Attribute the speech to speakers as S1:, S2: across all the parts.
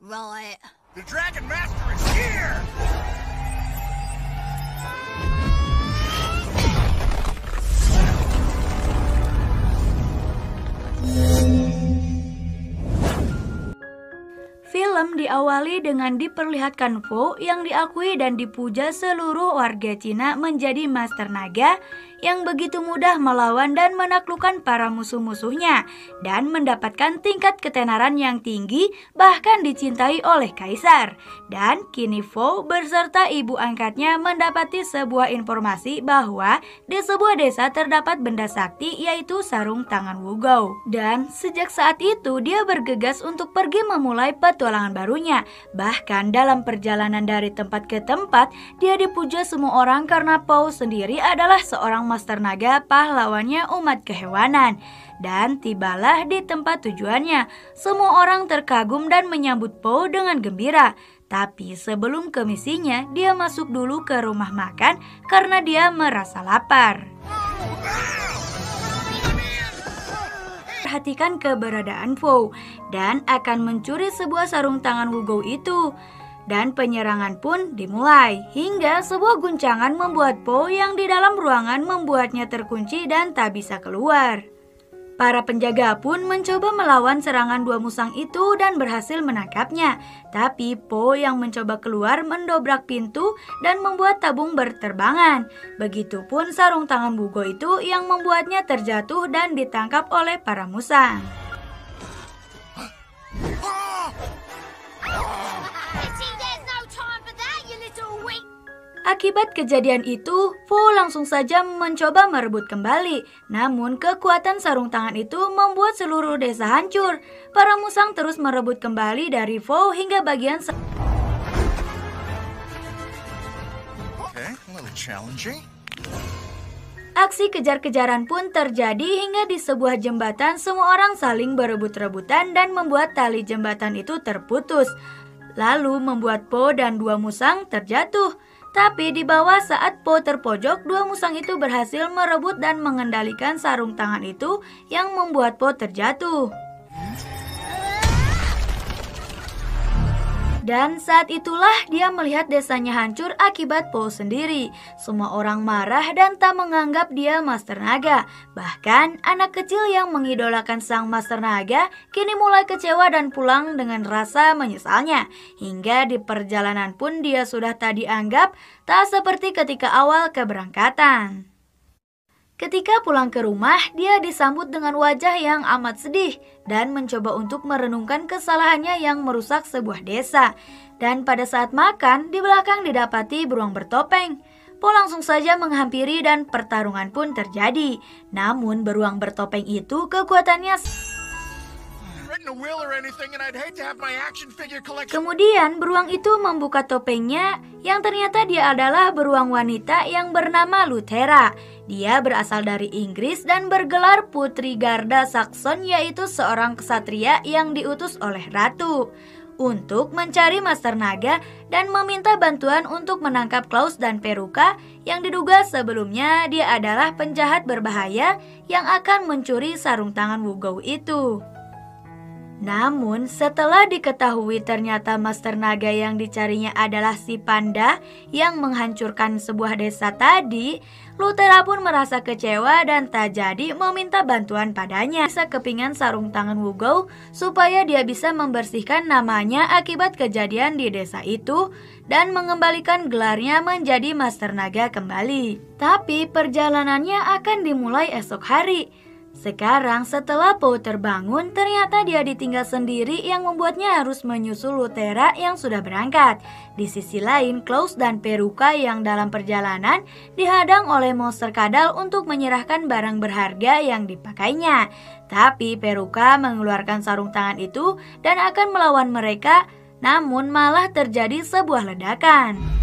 S1: Right.
S2: The Dragon Master is here!
S3: Film diawali dengan diperlihatkan Fu yang diakui dan dipuja seluruh warga Cina menjadi Master Naga yang begitu mudah melawan dan menaklukkan para musuh-musuhnya dan mendapatkan tingkat ketenaran yang tinggi bahkan dicintai oleh Kaisar. Dan kini Fu beserta ibu angkatnya mendapati sebuah informasi bahwa di sebuah desa terdapat benda sakti yaitu sarung tangan Wugou. Dan sejak saat itu dia bergegas untuk pergi memulai petualangan barunya. Bahkan dalam perjalanan dari tempat ke tempat, dia dipuja semua orang karena Pou sendiri adalah seorang Master Naga pahlawannya umat kehewanan. Dan tibalah di tempat tujuannya. Semua orang terkagum dan menyambut Pou dengan gembira. Tapi sebelum ke misinya, dia masuk dulu ke rumah makan karena dia merasa lapar. Perhatikan keberadaan Fu dan akan mencuri sebuah sarung tangan Wugou itu. Dan penyerangan pun dimulai hingga sebuah guncangan membuat Po yang di dalam ruangan membuatnya terkunci dan tak bisa keluar. Para penjaga pun mencoba melawan serangan dua musang itu dan berhasil menangkapnya. Tapi Po yang mencoba keluar mendobrak pintu dan membuat tabung berterbangan. Begitupun sarung tangan Wugou itu yang membuatnya terjatuh dan ditangkap oleh para musang. Akibat kejadian itu, Fu langsung saja mencoba merebut kembali. Namun kekuatan sarung tangan itu membuat seluruh desa hancur. Para musang terus merebut kembali dari Fu hingga bagian Aksi kejar-kejaran pun terjadi hingga di sebuah jembatan semua orang saling berebut-rebutan dan membuat tali jembatan itu terputus. Lalu membuat Po dan dua musang terjatuh. Tapi di bawah saat Po terpojok, dua musang itu berhasil merebut dan mengendalikan sarung tangan itu yang membuat Po terjatuh. Dan saat itulah dia melihat desanya hancur akibat Po sendiri. Semua orang marah dan tak menganggap dia Master Naga. Bahkan anak kecil yang mengidolakan sang Master Naga kini mulai kecewa dan pulang dengan rasa menyesalnya. Hingga di perjalanan pun dia sudah tak dianggap, tak seperti ketika awal keberangkatan. Ketika pulang ke rumah, dia disambut dengan wajah yang amat sedih dan mencoba untuk merenungkan kesalahannya yang merusak sebuah desa. Dan pada saat makan, di belakang didapati beruang bertopeng. Po langsung saja menghampiri dan pertarungan pun terjadi. Namun beruang bertopeng itu kekuatannya Kemudian beruang itu membuka topengnya yang ternyata dia adalah beruang wanita yang bernama Lutera. Dia berasal dari Inggris dan bergelar Putri Garda Saxon, yaitu seorang ksatria yang diutus oleh ratu untuk mencari Master Naga dan meminta bantuan untuk menangkap Klaus dan Peruka yang diduga sebelumnya dia adalah penjahat berbahaya yang akan mencuri sarung tangan Wugou itu. Namun setelah diketahui ternyata Master Naga yang dicarinya adalah si panda yang menghancurkan sebuah desa tadi, Lutera pun merasa kecewa dan tak jadi meminta bantuan padanya. Bisa kepingan sarung tangan Wugou supaya dia bisa membersihkan namanya akibat kejadian di desa itu dan mengembalikan gelarnya menjadi Master Naga kembali. Tapi perjalanannya akan dimulai esok hari. Sekarang setelah Po terbangun, ternyata dia ditinggal sendiri yang membuatnya harus menyusul Lutera yang sudah berangkat. Di sisi lain, Klaus dan Peruka yang dalam perjalanan dihadang oleh monster kadal untuk menyerahkan barang berharga yang dipakainya. Tapi Peruka mengeluarkan sarung tangan itu dan akan melawan mereka, namun malah terjadi sebuah ledakan.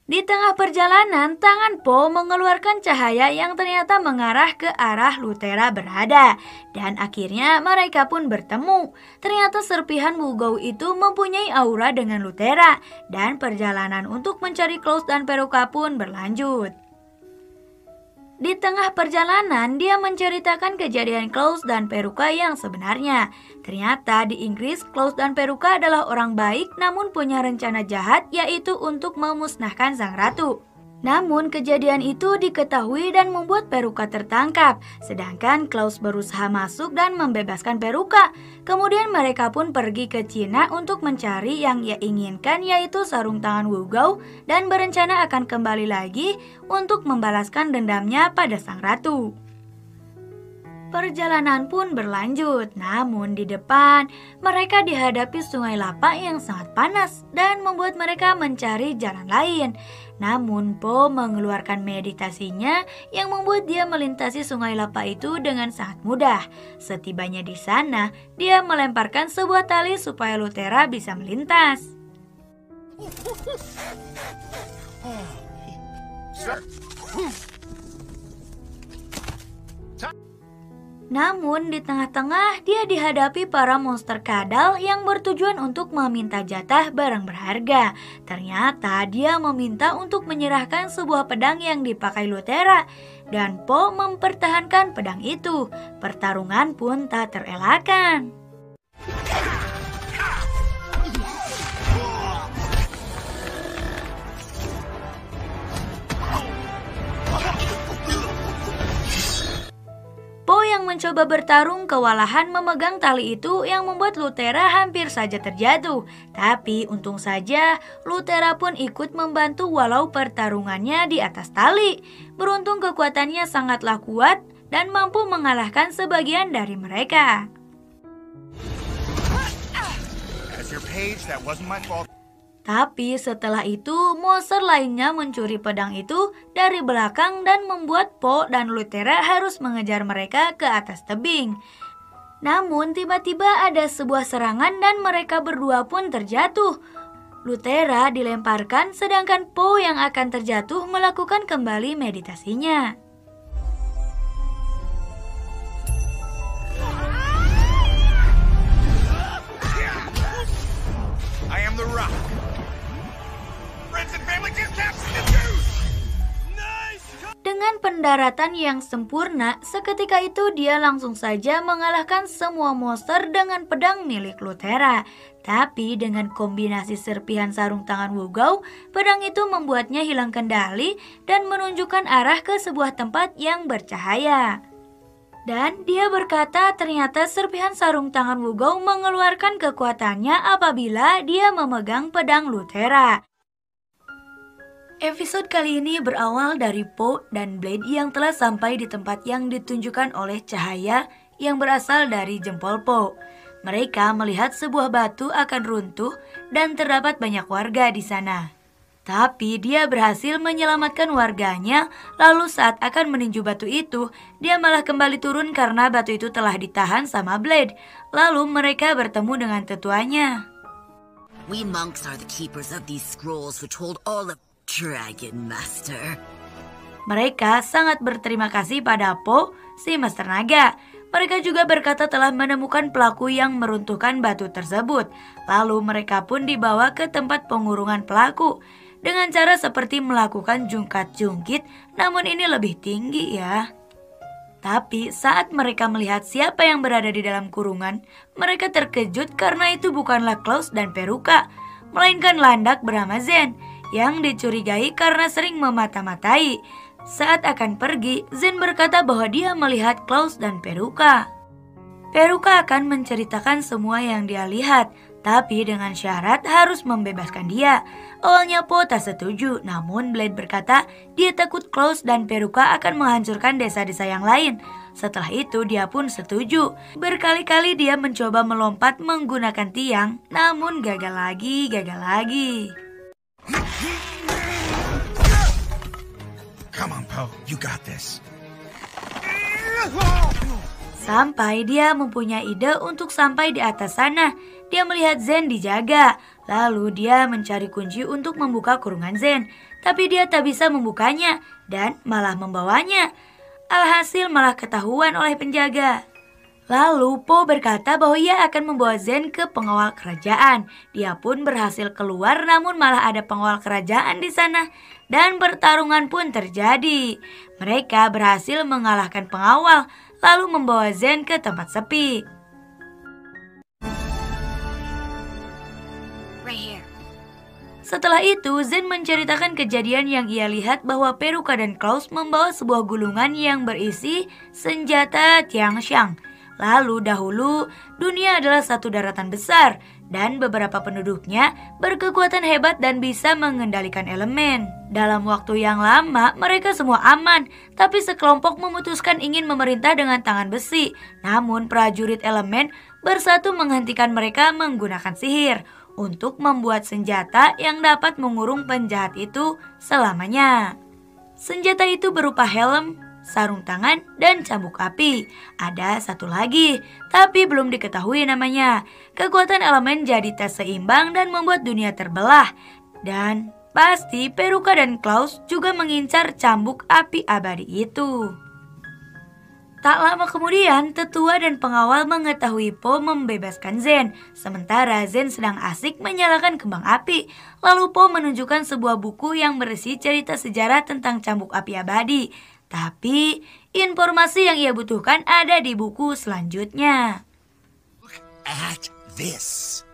S3: Di tengah perjalanan, tangan Po mengeluarkan cahaya yang ternyata mengarah ke arah Lutera berada. Dan akhirnya mereka pun bertemu. Ternyata serpihan Wugou itu mempunyai aura dengan Lutera. Dan perjalanan untuk mencari Klaus dan Peruka pun berlanjut. Di tengah perjalanan, dia menceritakan kejadian Klaus dan Peruka yang sebenarnya. Ternyata di Inggris, Klaus dan Peruka adalah orang baik namun punya rencana jahat, yaitu untuk memusnahkan sang ratu. Namun kejadian itu diketahui dan membuat Peruka tertangkap, sedangkan Klaus berusaha masuk dan membebaskan Peruka. Kemudian mereka pun pergi ke Cina untuk mencari yang ia inginkan, yaitu sarung tangan Wugao, dan berencana akan kembali lagi untuk membalaskan dendamnya pada sang ratu. Perjalanan pun berlanjut, namun di depan mereka dihadapi sungai Lapa yang sangat panas dan membuat mereka mencari jalan lain. Namun Po mengeluarkan meditasinya yang membuat dia melintasi sungai Lapa itu dengan sangat mudah. Setibanya di sana, dia melemparkan sebuah tali supaya Lutera bisa melintas. Namun di tengah-tengah dia dihadapi para monster kadal yang bertujuan untuk meminta jatah barang berharga. Ternyata dia meminta untuk menyerahkan sebuah pedang yang dipakai Lutera, dan Po mempertahankan pedang itu. Pertarungan pun tak terelakkan. Po yang mencoba bertarung kewalahan memegang tali itu yang membuat Lutera hampir saja terjatuh. Tapi untung saja Lutera pun ikut membantu walau pertarungannya di atas tali. Beruntung kekuatannya sangatlah kuat dan mampu mengalahkan sebagian dari mereka.
S2: As your page, that wasn't my fault.
S3: Tapi setelah itu, monster lainnya mencuri pedang itu dari belakang dan membuat Po dan Lutera harus mengejar mereka ke atas tebing. Namun tiba-tiba ada sebuah serangan dan mereka berdua pun terjatuh. Lutera dilemparkan sedangkan Po yang akan terjatuh melakukan kembali meditasinya.
S2: I am the Rock. Friends and family discounts in the juice. Nice.
S3: Dengan pendaratan yang sempurna, seketika itu dia langsung saja mengalahkan semua monster dengan pedang milik Lutera. Tapi dengan kombinasi serpihan sarung tangan Wugao, pedang itu membuatnya hilang kendali dan menunjukkan arah ke sebuah tempat yang bercahaya. Dan dia berkata ternyata serpihan sarung tangan Wugao mengeluarkan kekuatannya apabila dia memegang pedang Lutera. Episode kali ini berawal dari Po dan Blade yang telah sampai di tempat yang ditunjukkan oleh cahaya yang berasal dari jempol Po. Mereka melihat sebuah batu akan runtuh dan terdapat banyak warga di sana. Tapi dia berhasil menyelamatkan warganya, lalu saat akan meninju batu itu, dia malah kembali turun karena batu itu telah ditahan sama Blade. Lalu mereka bertemu dengan tetuanya.
S1: We monks are the keepers of these scrolls which hold all of Dragon Master.
S3: Mereka sangat berterima kasih pada Po, si Master Naga. Mereka juga berkata telah menemukan pelaku yang meruntuhkan batu tersebut. Lalu mereka pun dibawa ke tempat pengurungan pelaku dengan cara seperti melakukan jungkat-jungkit, namun ini lebih tinggi ya. Tapi saat mereka melihat siapa yang berada di dalam kurungan, mereka terkejut karena itu bukanlah Klaus dan Peruka, melainkan landak bernama Zen yang dicurigai karena sering memata-matai. Saat akan pergi, Zen berkata bahwa dia melihat Klaus dan Peruka. Peruka akan menceritakan semua yang dia lihat, tapi dengan syarat harus membebaskan dia. Awalnya Po tak setuju, namun Blade berkata dia takut Klaus dan Peruka akan menghancurkan desa-desa yang lain. Setelah itu dia pun setuju. Berkali-kali dia mencoba melompat menggunakan tiang, namun gagal lagi.
S2: Come on, Po. You got this.
S3: Sampai dia mempunyai ide untuk sampai di atas sana. Dia melihat Zen dijaga. Lalu dia mencari kunci untuk membuka kurungan Zen. Tapi dia tak bisa membukanya dan malah membawanya. Alhasil malah ketahuan oleh penjaga. Lalu Po berkata bahwa ia akan membawa Zen ke pengawal kerajaan. Dia pun berhasil keluar namun malah ada pengawal kerajaan di sana. Dan pertarungan pun terjadi. Mereka berhasil mengalahkan pengawal lalu membawa Zen ke tempat sepi.
S1: Right here.
S3: Setelah itu, Zen menceritakan kejadian yang ia lihat bahwa Peruka dan Klaus membawa sebuah gulungan yang berisi senjata Tianxiang. Lalu dahulu, dunia adalah satu daratan besar dan beberapa penduduknya berkekuatan hebat dan bisa mengendalikan elemen. Dalam waktu yang lama, mereka semua aman, tapi sekelompok memutuskan ingin memerintah dengan tangan besi. Namun prajurit elemen bersatu menghentikan mereka menggunakan sihir untuk membuat senjata yang dapat mengurung penjahat itu selamanya. Senjata itu berupa helm, sarung tangan, dan cambuk api. Ada satu lagi, tapi belum diketahui namanya. Kekuatan elemen jadi tak seimbang dan membuat dunia terbelah. Dan pasti Peruka dan Klaus juga mengincar cambuk api abadi itu. Tak lama kemudian, tetua dan pengawal mengetahui Po membebaskan Zen. Sementara Zen sedang asik menyalakan kembang api. Lalu Po menunjukkan sebuah buku yang berisi cerita sejarah tentang cambuk api abadi. Tapi, informasi yang ia butuhkan ada di buku selanjutnya.
S2: Look at this.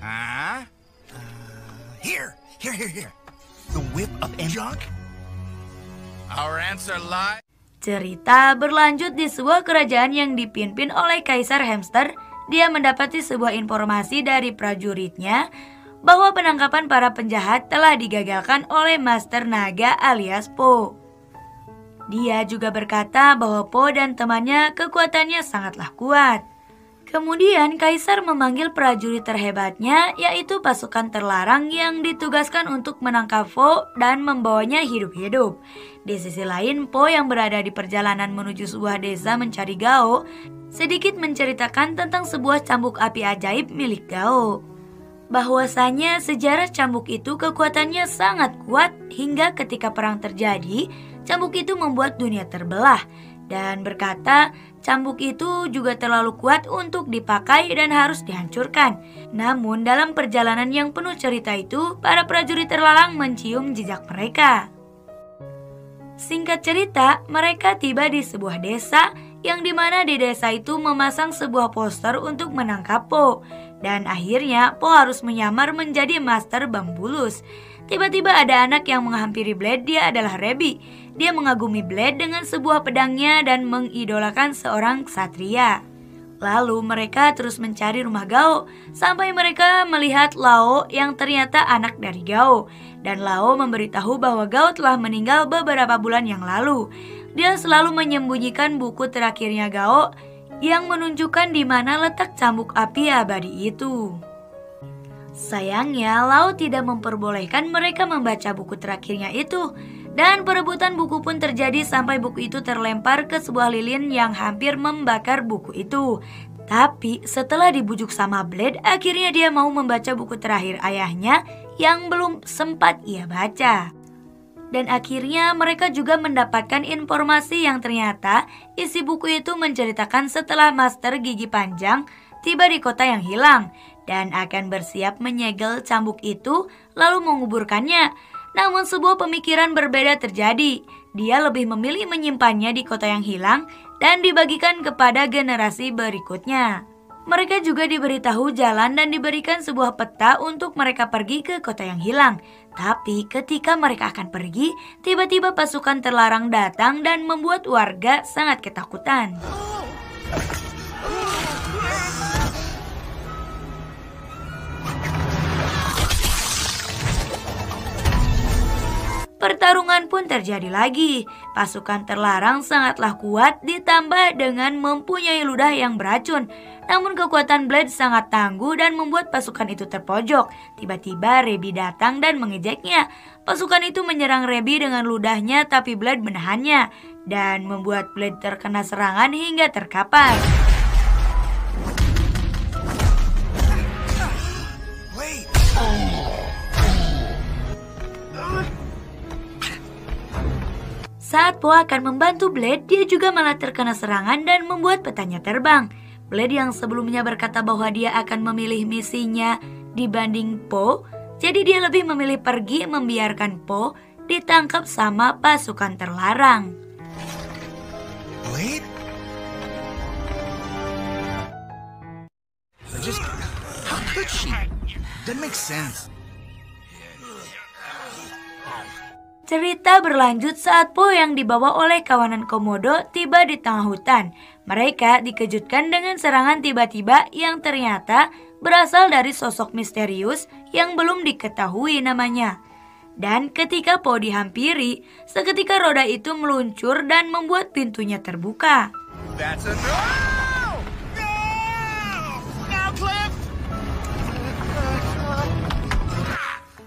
S2: Huh? Here. The whip of junk? Our answer lies.
S3: Cerita berlanjut di sebuah kerajaan yang dipimpin oleh Kaisar Hamster. Dia mendapati sebuah informasi dari prajuritnya bahwa penangkapan para penjahat telah digagalkan oleh Master Naga alias Po. Dia juga berkata bahwa Po dan temannya kekuatannya sangatlah kuat. Kemudian Kaisar memanggil prajurit terhebatnya, yaitu pasukan terlarang yang ditugaskan untuk menangkap Po dan membawanya hidup-hidup. Di sisi lain, Po yang berada di perjalanan menuju sebuah desa mencari Gao, sedikit menceritakan tentang sebuah cambuk api ajaib milik Gao. Bahwasanya sejarah cambuk itu kekuatannya sangat kuat hingga ketika perang terjadi, cambuk itu membuat dunia terbelah. Dan berkata, cambuk itu juga terlalu kuat untuk dipakai dan harus dihancurkan. Namun dalam perjalanan yang penuh cerita itu, para prajurit terlarang mencium jejak mereka. Singkat cerita, mereka tiba di sebuah desa yang dimana di desa itu memasang sebuah poster untuk menangkap Po. Dan akhirnya Po harus menyamar menjadi Master Bambulus. Tiba-tiba ada anak yang menghampiri Blade, dia adalah Rebi. Dia mengagumi Blade dengan sebuah pedangnya dan mengidolakan seorang ksatria. Lalu mereka terus mencari rumah Gao, sampai mereka melihat Lao yang ternyata anak dari Gao. Dan Lao memberitahu bahwa Gao telah meninggal beberapa bulan yang lalu. Dia selalu menyembunyikan buku terakhirnya Gao yang menunjukkan di mana letak cambuk api abadi itu. Sayangnya, Lao tidak memperbolehkan mereka membaca buku terakhirnya itu. Dan perebutan buku pun terjadi sampai buku itu terlempar ke sebuah lilin yang hampir membakar buku itu. Tapi setelah dibujuk sama Blade, akhirnya dia mau membaca buku terakhir ayahnya yang belum sempat ia baca. Dan akhirnya mereka juga mendapatkan informasi yang ternyata isi buku itu menceritakan setelah Master Gigi Panjang tiba di kota yang hilang dan akan bersiap menyegel cambuk itu lalu menguburkannya. Namun sebuah pemikiran berbeda terjadi. Dia lebih memilih menyimpannya di kota yang hilang dan dibagikan kepada generasi berikutnya. Mereka juga diberitahu jalan dan diberikan sebuah peta untuk mereka pergi ke kota yang hilang. Tapi ketika mereka akan pergi, tiba-tiba pasukan terlarang datang dan membuat warga sangat ketakutan. Pertarungan pun terjadi lagi. Pasukan terlarang sangatlah kuat ditambah dengan mempunyai ludah yang beracun. Namun kekuatan Blade sangat tangguh dan membuat pasukan itu terpojok. Tiba-tiba Rebi datang dan mengejeknya. Pasukan itu menyerang Rebi dengan ludahnya tapi Blade menahannya. Dan membuat Blade terkena serangan hingga terkapar. Saat Po akan membantu Blade, dia juga malah terkena serangan dan membuat petanya terbang. Blade yang sebelumnya berkata bahwa dia akan memilih misinya dibanding Po, jadi dia lebih memilih pergi membiarkan Po ditangkap sama pasukan terlarang.
S2: Blade? How could she? Doesn't make sense.
S3: Cerita berlanjut saat Po yang dibawa oleh kawanan Komodo tiba di tengah hutan. Mereka dikejutkan dengan serangan tiba-tiba yang ternyata berasal dari sosok misterius yang belum diketahui namanya. Dan ketika Po dihampiri, seketika roda itu meluncur dan membuat pintunya terbuka.
S2: That's a no! No! Now, Cliff!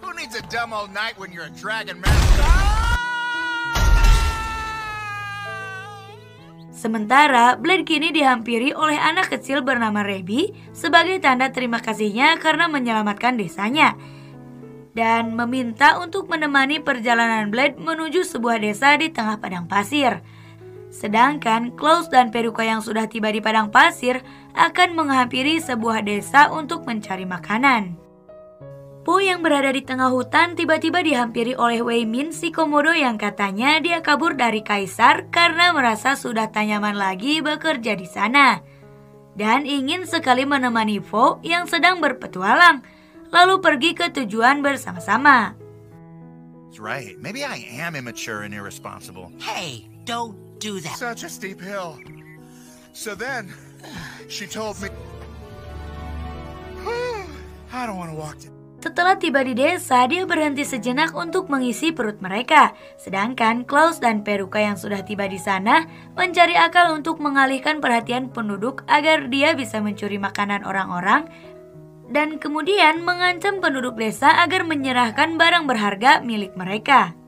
S2: Who needs a dumb old knight when you're a dragon master?
S3: Sementara Blade kini dihampiri oleh anak kecil bernama Rebby sebagai tanda terima kasihnya karena menyelamatkan desanya. Dan meminta untuk menemani perjalanan Blade menuju sebuah desa di tengah padang pasir. Sedangkan Klaus dan Peruka yang sudah tiba di padang pasir akan menghampiri sebuah desa untuk mencari makanan. Po yang berada di tengah hutan tiba-tiba dihampiri oleh Wei Min si Komodo yang katanya dia kabur dari kaisar karena merasa sudah tak nyaman lagi bekerja di sana. Dan ingin sekali menemani Po yang sedang berpetualang, lalu pergi ke tujuan bersama-sama.
S2: That's right. Maybe I am immature and irresponsible.
S1: Hey, don't do that.
S2: Such a steep hill. So then, she told me, I don't want to walk to...
S3: Setelah tiba di desa, dia berhenti sejenak untuk mengisi perut mereka. Sedangkan Klaus dan Peruka yang sudah tiba di sana mencari akal untuk mengalihkan perhatian penduduk agar dia bisa mencuri makanan orang-orang dan kemudian mengancam penduduk desa agar menyerahkan barang berharga milik mereka.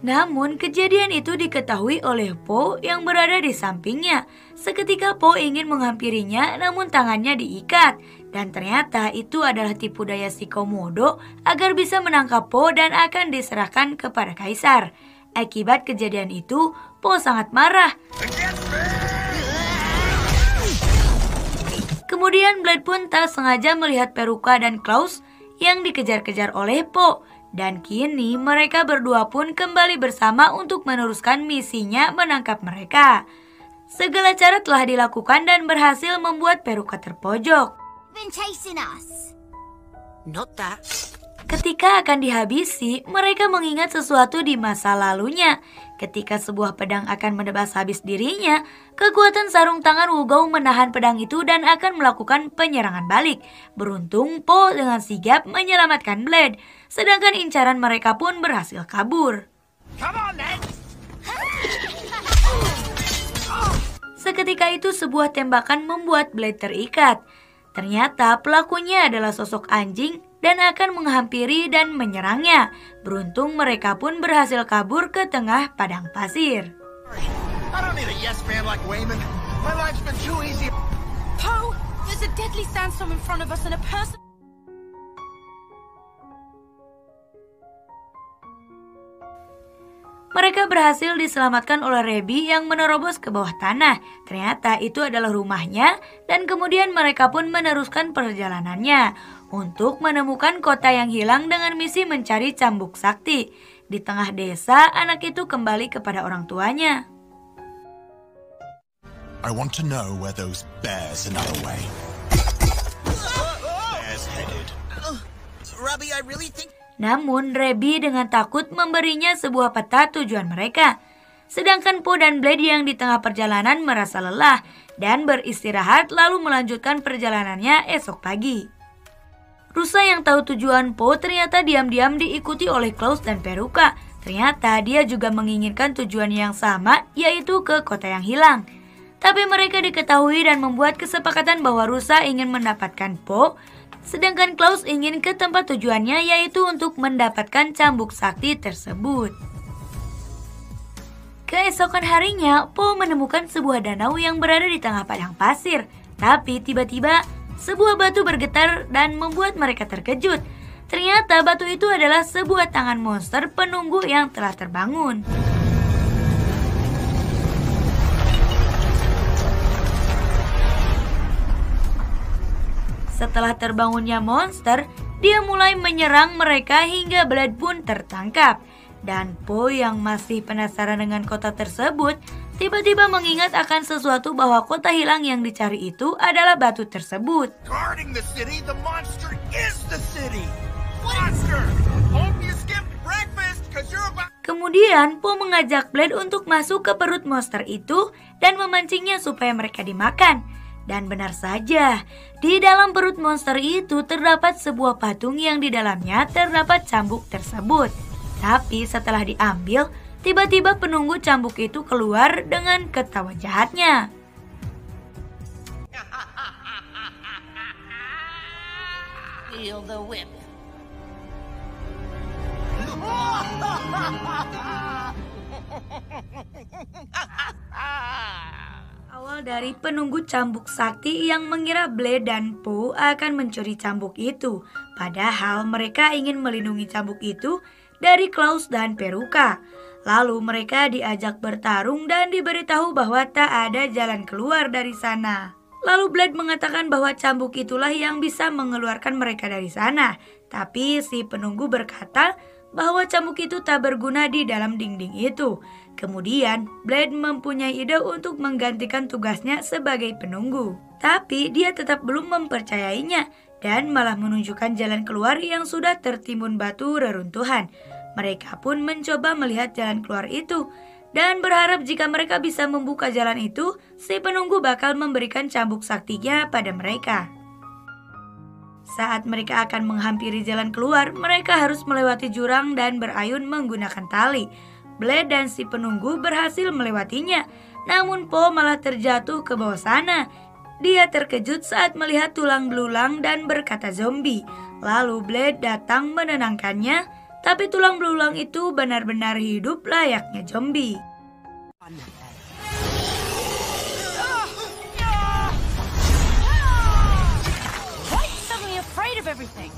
S3: Namun kejadian itu diketahui oleh Po yang berada di sampingnya. Seketika Po ingin menghampirinya namun tangannya diikat. Dan ternyata itu adalah tipu daya si Komodo agar bisa menangkap Po dan akan diserahkan kepada kaisar. Akibat kejadian itu, Po sangat marah. Kemudian Blade pun tak sengaja melihat Peruka dan Klaus yang dikejar-kejar oleh Po. Dan kini mereka berdua pun kembali bersama untuk meneruskan misinya menangkap mereka. Segala cara telah dilakukan dan berhasil membuat Peruka terpojok.
S1: Been chasing us. Not that.
S3: Ketika akan dihabisi, mereka mengingat sesuatu di masa lalunya. Ketika sebuah pedang akan menebas habis dirinya, kekuatan sarung tangan Wugou menahan pedang itu dan akan melakukan penyerangan balik. Beruntung Po dengan sigap menyelamatkan Blade, sedangkan incaran mereka pun berhasil kabur.
S2: Come on, then!
S3: Seketika itu sebuah tembakan membuat Blade terikat. Ternyata pelakunya adalah sosok anjing dan akan menghampiri dan menyerangnya. Beruntung mereka pun berhasil kabur ke tengah padang pasir.
S2: I don't need a yes man like Wayman. My life's been too easy.
S4: Poe, there's a deadly sandstorm in front of us and a person...
S3: Mereka berhasil diselamatkan oleh Rebby yang menerobos ke bawah tanah. Ternyata itu adalah rumahnya dan kemudian mereka pun meneruskan perjalanannya untuk menemukan kota yang hilang dengan misi mencari cambuk sakti. Di tengah desa, anak itu kembali kepada orang tuanya.
S5: I want to know where those bears another way. Bears headed.
S1: Robbie, I really think...
S3: Namun Rebby dengan takut memberinya sebuah peta tujuan mereka. Sedangkan Po dan Blade yang di tengah perjalanan merasa lelah dan beristirahat lalu melanjutkan perjalanannya esok pagi. Rusa yang tahu tujuan Po ternyata diam-diam diikuti oleh Klaus dan Peruka. Ternyata dia juga menginginkan tujuan yang sama, yaitu ke kota yang hilang. Tapi mereka diketahui dan membuat kesepakatan bahwa Rusa ingin mendapatkan Po, sedangkan Klaus ingin ke tempat tujuannya, yaitu untuk mendapatkan cambuk sakti tersebut. Keesokan harinya, Po menemukan sebuah danau yang berada di tengah padang pasir. Tapi tiba-tiba, sebuah batu bergetar dan membuat mereka terkejut. Ternyata batu itu adalah sebuah tangan monster penunggu yang telah terbangun. Setelah terbangunnya monster, dia mulai menyerang mereka hingga Blade pun tertangkap. Dan Po yang masih penasaran dengan kota tersebut, tiba-tiba mengingat akan sesuatu bahwa kota hilang yang dicari itu adalah batu tersebut.
S2: Guarding the city, the monster is the city. Monster! Hope you skipped breakfast cause you're about...
S3: Kemudian Po mengajak Blade untuk masuk ke perut monster itu dan memancingnya supaya mereka dimakan. Dan benar saja, di dalam perut monster itu terdapat sebuah patung yang di dalamnya terdapat cambuk tersebut. Tapi setelah diambil, tiba-tiba penunggu cambuk itu keluar dengan ketawa jahatnya.
S4: Feel the whip.
S3: Awal dari penunggu cambuk sakti yang mengira Blade dan Po akan mencuri cambuk itu. Padahal mereka ingin melindungi cambuk itu dari Klaus dan Peruka. Lalu mereka diajak bertarung dan diberitahu bahwa tak ada jalan keluar dari sana. Lalu Blade mengatakan bahwa cambuk itulah yang bisa mengeluarkan mereka dari sana. Tapi si penunggu berkata bahwa cambuk itu tak berguna di dalam dinding itu. Kemudian Blade mempunyai ide untuk menggantikan tugasnya sebagai penunggu. Tapi dia tetap belum mempercayainya dan malah menunjukkan jalan keluar yang sudah tertimbun batu reruntuhan. Mereka pun mencoba melihat jalan keluar itu dan berharap jika mereka bisa membuka jalan itu, si penunggu bakal memberikan cambuk saktinya pada mereka. Saat mereka akan menghampiri jalan keluar, mereka harus melewati jurang dan berayun menggunakan tali. Blade dan si penunggu berhasil melewatinya, namun Po malah terjatuh ke bawah sana. Dia terkejut saat melihat tulang belulang dan berkata zombie. Lalu Blade datang menenangkannya, tapi tulang belulang itu benar-benar hidup layaknya zombie.
S4: Why are you suddenly afraid of everything?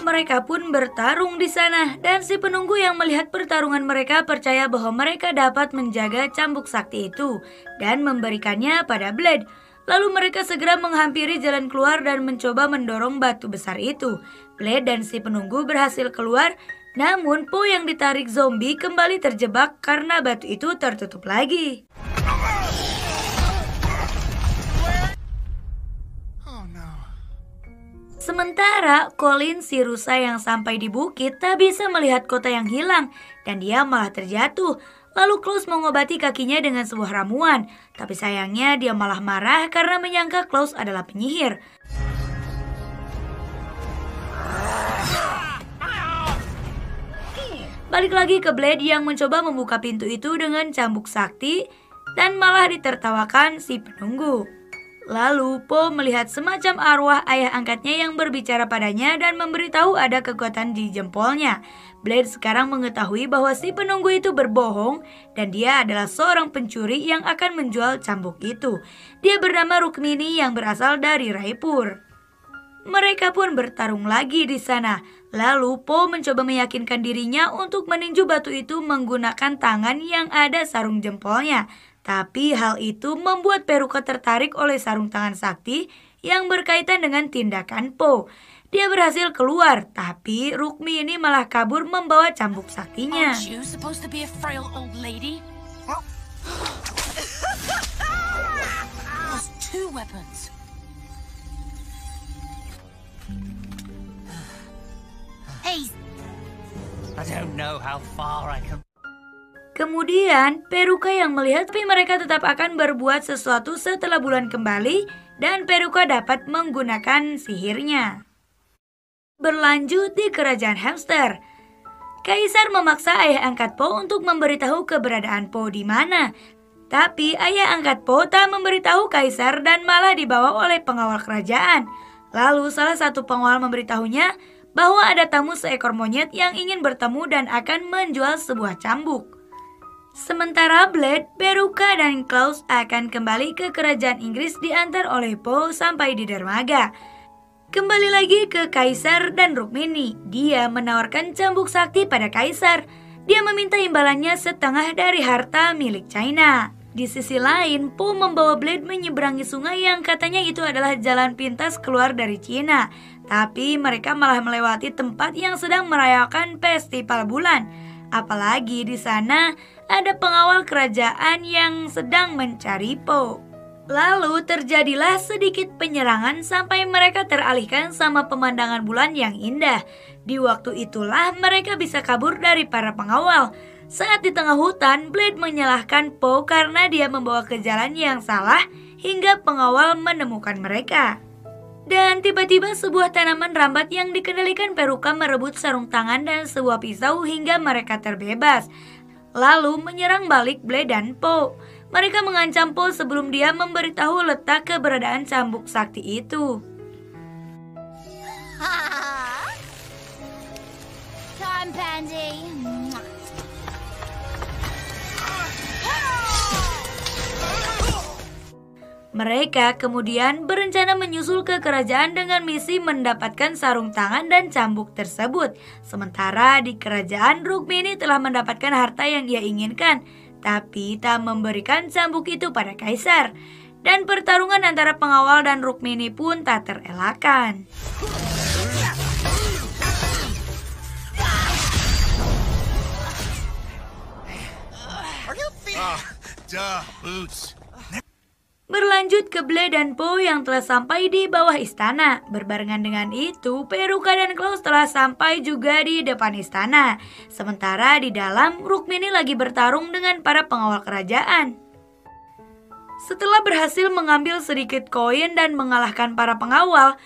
S3: Mereka pun bertarung di sana dan si penunggu yang melihat pertarungan mereka percaya bahwa mereka dapat menjaga cambuk sakti itu dan memberikannya pada Blade. Lalu mereka segera menghampiri jalan keluar dan mencoba mendorong batu besar itu. Blade dan si penunggu berhasil keluar, namun Po yang ditarik zombie kembali terjebak karena batu itu tertutup lagi. Sementara Colin si rusa yang sampai di bukit tak bisa melihat kota yang hilang dan dia malah terjatuh. Lalu Klaus mengobati kakinya dengan sebuah ramuan, tapi sayangnya dia malah marah karena menyangka Klaus adalah penyihir. Balik lagi ke Blade yang mencoba membuka pintu itu dengan cambuk sakti dan malah ditertawakan si penunggu. Lalu Po melihat semacam arwah ayah angkatnya yang berbicara padanya dan memberitahu ada kekuatan di jempolnya. Blade sekarang mengetahui bahwa si penunggu itu berbohong dan dia adalah seorang pencuri yang akan menjual cambuk itu. Dia bernama Rukmini yang berasal dari Raipur. Mereka pun bertarung lagi di sana. Lalu Po mencoba meyakinkan dirinya untuk meninju batu itu menggunakan tangan yang ada sarung jempolnya. Tapi hal itu membuat Peruka tertarik oleh sarung tangan sakti yang berkaitan dengan tindakan Po. Dia berhasil keluar, tapi Rukmi ini malah kabur membawa cambuk saktinya.
S4: Aren't you supposed to be a frail old lady? Those two weapons.
S1: Hey,
S6: I don't know how far I can...
S3: Kemudian, Peruka yang melihat tapi mereka tetap akan berbuat sesuatu setelah bulan kembali dan Peruka dapat menggunakan sihirnya. Berlanjut di kerajaan hamster. Kaisar memaksa ayah angkat Po untuk memberitahu keberadaan Po di mana. Tapi ayah angkat Po tak memberitahu Kaisar dan malah dibawa oleh pengawal kerajaan. Lalu salah satu pengawal memberitahunya bahwa ada tamu seekor monyet yang ingin bertemu dan akan menjual sebuah cambuk. Sementara Blade, Peruka, dan Klaus akan kembali ke kerajaan Inggris diantar oleh Po sampai di dermaga. Kembali lagi ke Kaisar dan Rukmini. Dia menawarkan cambuk sakti pada Kaisar. Dia meminta imbalannya setengah dari harta milik China. Di sisi lain, Po membawa Blade menyeberangi sungai yang katanya itu adalah jalan pintas keluar dari Cina. Tapi mereka malah melewati tempat yang sedang merayakan festival bulan. Apalagi di sana ada pengawal kerajaan yang sedang mencari Po. Lalu terjadilah sedikit penyerangan sampai mereka teralihkan sama pemandangan bulan yang indah. Di waktu itulah mereka bisa kabur dari para pengawal. Saat di tengah hutan, Blade menyalahkan Po karena dia membawa ke jalan yang salah hingga pengawal menemukan mereka. Dan tiba-tiba sebuah tanaman rambat yang dikendalikan Peruka merebut sarung tangan dan sebuah pisau hingga mereka terbebas. Lalu menyerang balik Blade dan Po. Mereka mengancam Po sebelum dia memberitahu letak keberadaan cambuk sakti itu.
S4: Time, Pansy.
S3: Mereka kemudian berencana menyusul ke kerajaan dengan misi mendapatkan sarung tangan dan cambuk tersebut. Sementara di kerajaan, Rukmini telah mendapatkan harta yang ia inginkan, tapi tak memberikan cambuk itu pada kaisar. Dan pertarungan antara pengawal dan Rukmini pun tak terelakkan.
S5: Boots.
S3: Berlanjut ke Blade dan Po yang telah sampai di bawah istana. Berbarengan dengan itu, Peruka dan Klaus telah sampai juga di depan istana. Sementara di dalam, Rukmini lagi bertarung dengan para pengawal kerajaan. Setelah berhasil mengambil sedikit koin dan mengalahkan para pengawal,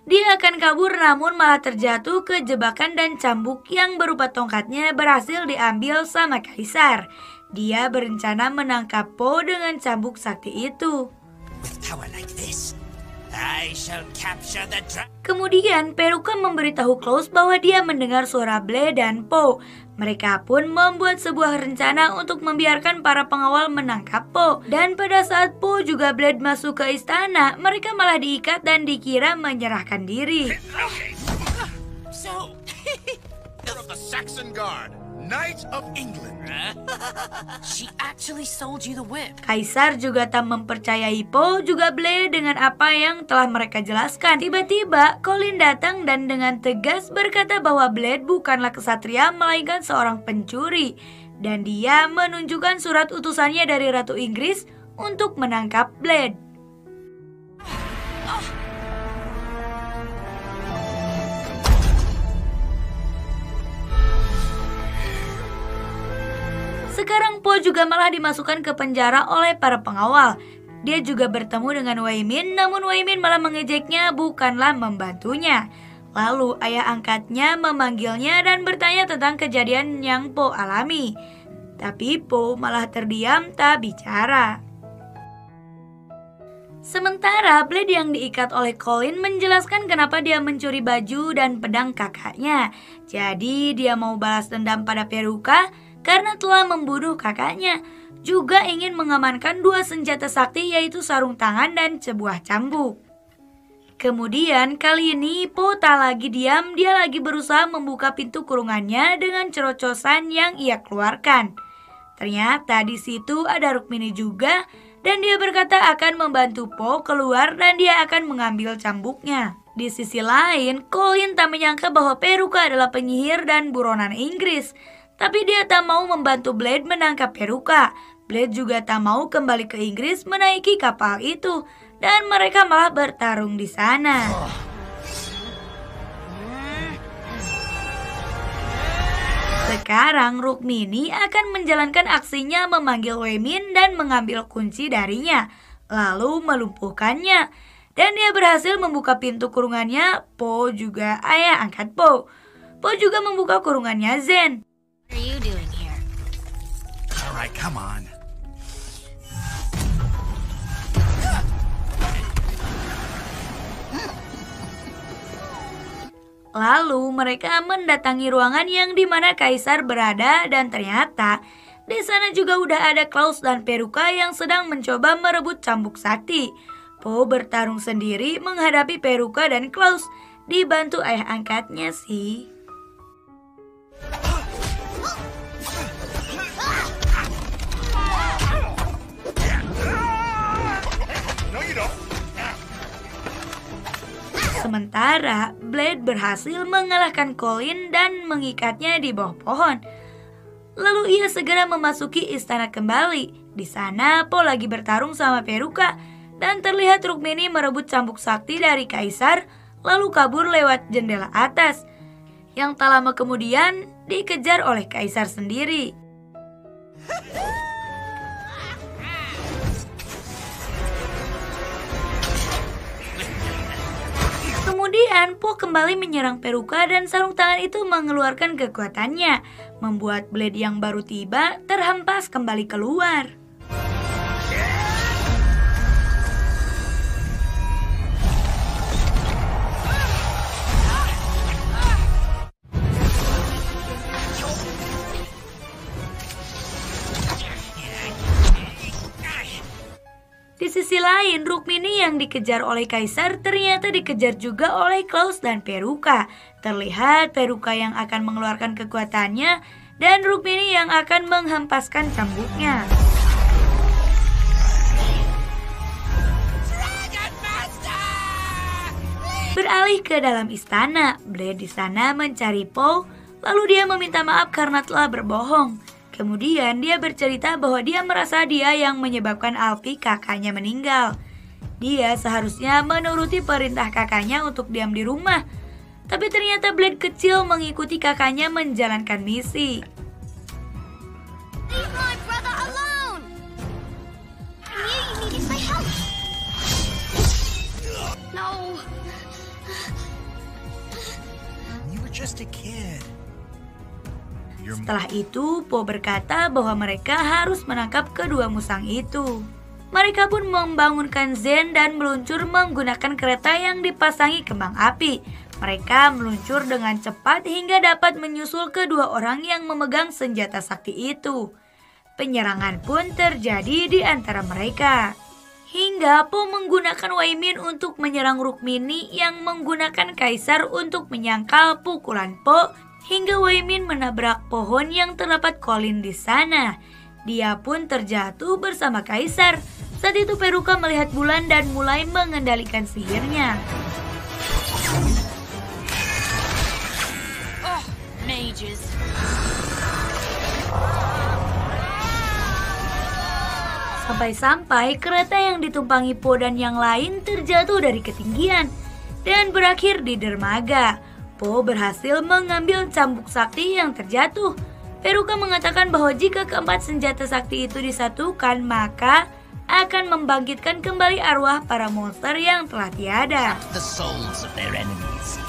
S3: dia akan kabur namun malah terjatuh ke jebakan dan cambuk yang berupa tongkatnya berhasil diambil sama kaisar. Dia berencana menangkap Po dengan cambuk sakti itu. Kemudian Peruka memberitahu Klaus bahwa dia mendengar suara Blade dan Po. Mereka pun membuat sebuah rencana untuk membiarkan para pengawal menangkap Po. Dan pada saat Po juga Blade masuk ke istana, mereka malah diikat dan dikira menyerahkan diri.
S2: So, you're of the Saxon Guard, Knight of England.
S4: She actually sold you the whip.
S3: Kaisar juga tak mempercayai Po juga Blade dengan apa yang telah mereka jelaskan. Tiba-tiba Colin datang dan dengan tegas berkata bahwa Blade bukanlah kesatria melainkan seorang pencuri. Dan dia menunjukkan surat utusannya dari Ratu Inggris untuk menangkap Blade. Sekarang Po juga malah dimasukkan ke penjara oleh para pengawal. Dia juga bertemu dengan Wei Min, namun Wei Min malah mengejeknya bukanlah membantunya. Lalu ayah angkatnya memanggilnya dan bertanya tentang kejadian yang Po alami. Tapi Po malah terdiam tak bicara. Sementara Blade yang diikat oleh Colin menjelaskan kenapa dia mencuri baju dan pedang kakaknya. Jadi dia mau balas dendam pada Peruka karena telah membunuh kakaknya. Juga ingin mengamankan dua senjata sakti yaitu sarung tangan dan sebuah cambuk. Kemudian kali ini Po tak lagi diam, dia lagi berusaha membuka pintu kurungannya dengan cerocosan yang ia keluarkan. Ternyata di situ ada Rukmini juga dan dia berkata akan membantu Po keluar dan dia akan mengambil cambuknya. Di sisi lain, Colin tak menyangka bahwa Peruka adalah penyihir dan buronan Inggris. Tapi dia tak mau membantu Blade menangkap Peruka. Blade juga tak mau kembali ke Inggris menaiki kapal itu. Dan mereka malah bertarung di sana. Sekarang Rukmini akan menjalankan aksinya memanggil Wei Min dan mengambil kunci darinya. Lalu melumpuhkannya. Dan dia berhasil membuka pintu kurungannya. Po juga ayah angkat Po. Po juga membuka kurungannya Zen.
S1: What are you doing here?
S5: All right, come on.
S3: Lalu mereka mendatangi ruangan yang dimana Kaisar berada dan ternyata di sana juga udah ada Klaus dan Peruka yang sedang mencoba merebut cambuk sakti. Po bertarung sendiri menghadapi Peruka dan Klaus, dibantu ayah angkatnya sih. Sementara Blade berhasil mengalahkan Colin dan mengikatnya di bawah pohon. Lalu ia segera memasuki istana kembali. Di sana Po lagi bertarung sama Peruka dan terlihat Rukmini merebut cambuk sakti dari Kaisar lalu kabur lewat jendela atas. Yang tak lama kemudian dikejar oleh Kaisar sendiri. Kemudian Po kembali menyerang Peruka dan sarung tangan itu mengeluarkan kekuatannya, membuat Blade yang baru tiba terhempas kembali keluar. Di sisi lain, Rukmini yang dikejar oleh Kaisar ternyata dikejar juga oleh Klaus dan Peruka. Terlihat Peruka yang akan mengeluarkan kekuatannya dan Rukmini yang akan menghempaskan cambuknya. Beralih ke dalam istana, Blade di sana mencari Po, lalu dia meminta maaf karena telah berbohong. Kemudian dia bercerita bahwa dia merasa dia yang menyebabkan Alpi kakaknya meninggal. Dia seharusnya menuruti perintah kakaknya untuk diam di rumah. Tapi ternyata Blade kecil mengikuti kakaknya menjalankan misi.
S4: Leave my brother alone! I knew you needed my help! No!
S5: You were just a kid.
S3: Setelah itu, Po berkata bahwa mereka harus menangkap kedua musang itu. Mereka pun membangunkan Zen dan meluncur menggunakan kereta yang dipasangi kembang api. Mereka meluncur dengan cepat hingga dapat menyusul kedua orang yang memegang senjata sakti itu. Penyerangan pun terjadi di antara mereka. Hingga Po menggunakan Waimin untuk menyerang Rukmini yang menggunakan Kaisar untuk menyangkal pukulan Po. Hingga Waimin menabrak pohon yang terdapat Colin di sana. Dia pun terjatuh bersama Kaisar. Saat itu Peruka melihat bulan dan mulai mengendalikan sihirnya.
S4: Oh, mages.
S3: Sampai-sampai kereta yang ditumpangi Po dan yang lain terjatuh dari ketinggian dan berakhir di dermaga. Po berhasil mengambil cambuk sakti yang terjatuh. Peruka mengatakan bahwa jika keempat senjata sakti itu disatukan, maka akan membangkitkan kembali arwah para monster yang telah tiada.
S6: The souls of their enemies.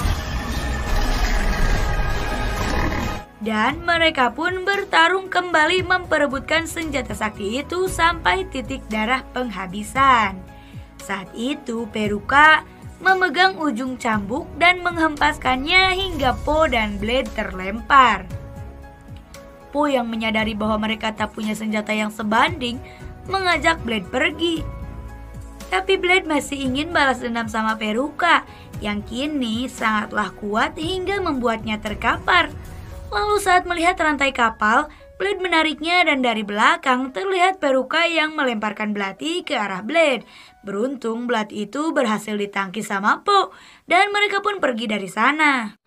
S3: Dan mereka pun bertarung kembali memperebutkan senjata sakti itu sampai titik darah penghabisan. Saat itu Peruka memegang ujung cambuk dan menghempaskannya hingga Po dan Blade terlempar. Po yang menyadari bahwa mereka tak punya senjata yang sebanding mengajak Blade pergi. Tapi Blade masih ingin balas dendam sama Peruka yang kini sangatlah kuat hingga membuatnya terkapar. Lalu saat melihat rantai kapal, Blade menariknya dan dari belakang terlihat Peruka yang melemparkan belati ke arah Blade. Beruntung belati itu berhasil ditangkis sama Po dan mereka pun pergi dari sana.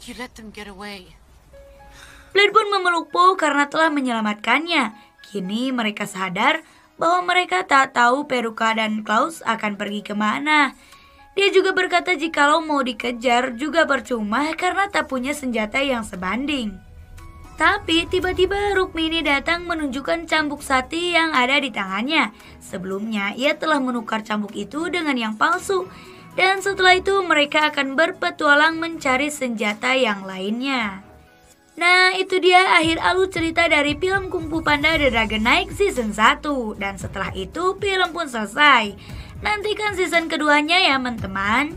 S4: You let them get away.
S3: Blade pun memeluk Po karena telah menyelamatkannya. Kini mereka sadar bahwa mereka tak tahu Peruka dan Klaus akan pergi kemana. Dia juga berkata jikalau mau dikejar juga percuma karena tak punya senjata yang sebanding. Tapi tiba-tiba Rukmini datang menunjukkan cambuk sakti yang ada di tangannya. Sebelumnya ia telah menukar cambuk itu dengan yang palsu. Dan setelah itu mereka akan berpetualang mencari senjata yang lainnya. Nah, itu dia akhir alur cerita dari film Kung Fu Panda The Dragon Knight Season 1. Dan setelah itu film pun selesai. Nantikan season keduanya ya teman-teman.